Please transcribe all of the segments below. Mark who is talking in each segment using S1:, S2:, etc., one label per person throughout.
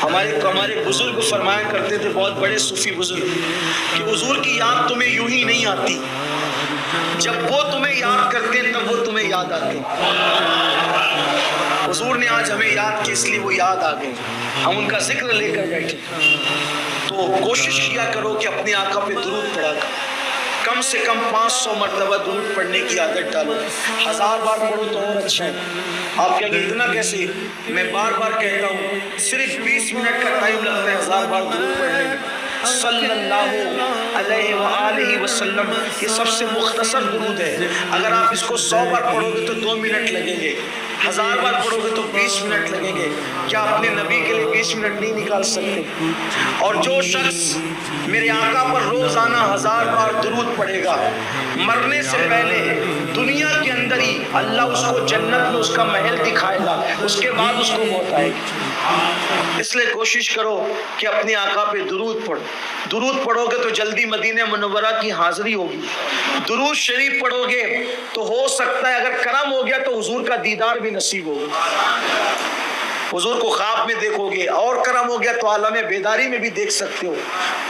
S1: ہمارے بزرگ فرمایا کرتے تھے، بہت بڑے صوفی بزرگ، کہ حضور کی یاد تمہیں یوں ہی نہیں آتی، جب وہ تمہیں یاد کرتے ہیں تب وہ تمہیں یاد آتے ہیں۔ حضور نے آج ہمیں یاد کی، اس لیے وہ یاد آ گئے، ہم ان کا ذکر لے کر بیٹھے۔ تو کوشش کیا کرو کہ اپنے آقا پہ درود پڑھا کرو، کم سے کم 500 مرتبہ درود پڑھنے کی عادت ڈالو، 1000 بار پڑھو تو اور اچھا ہے۔ آپ کہیں گے اتنا کیسے؟ میں بار بار کہتا ہوں، صرف 20 منٹ کا ٹائم لگتا ہے 1000 بار درود پڑھنے میں۔ صلی اللہ علیہ وآلہ وسلم، یہ سب سے مختصر درود ہے۔ اگر آپ اس کو 100 بار پڑھو گے تو 2 منٹ لگیں گے، 1000 بار پڑھو گے تو 20 منٹ لگیں گے۔ کیا اپنے نبی کے لیے 20 منٹ نہیں نکال سکتے؟ اور جو شخص میرے آقا پر روزانہ 1000 بار درود پڑھے گا، مرنے سے پہلے دنیا کے اندر ہی اللہ اس کو جنت میں اس کا محل دکھائے گا، اس کے بعد اس کو موت آئے گی۔ اس لیے کوشش کرو کہ اپنے آقا پہ درود پڑھو۔ درود پڑھو گے تو جلدی مدینہ منورہ کی حاضری ہوگی۔ درود شریف پڑھو گے تو ہو سکتا ہے اگر کرم ہو گیا تو حضور کا دیدار بھی نصیب ہوگا، حضور کو خواب میں دیکھو گے، اور کرم ہو گیا تو عالم بیداری میں بھی دیکھ سکتے ہو۔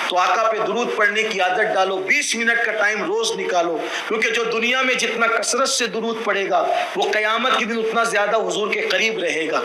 S1: تو آقا پہ درود پڑھنے کی عادت ڈالو، 20 منٹ کا ٹائم روز نکالو، کیونکہ جو دنیا میں جتنا کثرت سے درود پڑھے گا وہ قیامت کے دن اتنا زیادہ حضور کے قریب رہے گا۔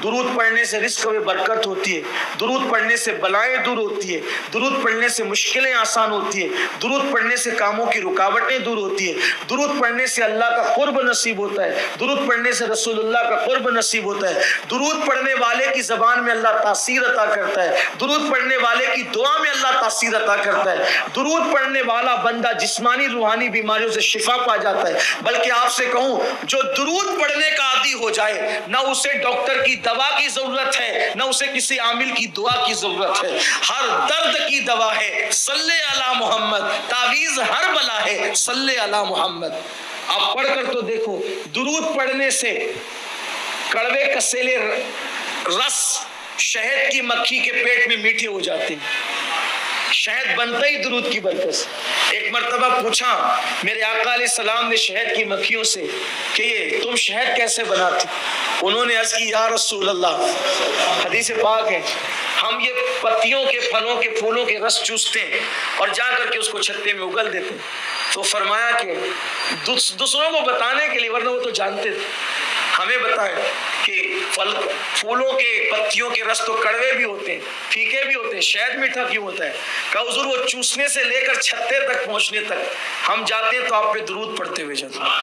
S1: درود پڑھنے سے رزق میں برکت ہوتی ہے، درود پڑھنے سے بلائیں دور ہوتی ہے، درود پڑھنے سے مشکلیں آسان ہوتی ہے، درود پڑھنے سے کاموں کی رکاوٹیں دور ہوتی ہے، درود پڑھنے سے اللہ کا قرب نصیب ہوتا ہے، درود پڑھنے سے رسول اللہ کا قرب نصیب ہوتا ہے، درود پڑھنے والے کی زبان میں اللہ تاثیر عطا کرتا ہے، درود پڑھنے والے کی دعا میں اللہ تاثیر عطا کرتا ہے، درود پڑھنے والا بندہ جسمانی روحانی بیماریوں سے شفا پا جاتا ہے۔ بلکہ آپ سے کہوں، جو درود پڑھنے کا عادی ہو جائے، نہ اسے ڈاکٹر کی دوا کی ضرورت ہے، نہ اسے کسی عامل کی دعا کی ضرورت ہے۔ ہر درد کی دوا ہے صلی علی محمد، تعویذ ہر بلا ہے صلی علی محمد۔ آپ پڑھ کر تو دیکھو، درود پڑھنے سے کڑوے کسیلے رس شہد کی مکھی کے پیٹ میں میٹھے ہو جاتے ہیں، شہد بنتا ہی درود کی برکت سے۔ ایک مرتبہ پوچھا میرے آقا علیہ السلام نے شہد کی مکھیوں سے کہ یہ تم شہد کیسے بناتے؟ انہوں نے عرض کی یا رسول اللہ، حدیث پاک ہے، ہم یہ پتیوں کے پھلوں کے پھولوں کے رس چوستے ہیں اور جا کر کے اس کو چھتے میں اگل دیتے ہیں۔ تو فرمایا کہ دوسروں کو بتانے کے لیے، ورنہ وہ تو جانتے تھے، ہمیں بتائیں کہ پھولوں کے پتیوں کے رس تو کڑوے بھی ہوتے ہیں، پھیکے بھی ہوتے ہیں، شہد میٹھا کیوں ہوتا ہے؟ کہا حضور وہ چوسنے سے لے کر چھتے تک پہنچنے تک ہم جاتے ہیں تو آپ پہ درود پڑھتے ہوئے جاتے ہیں۔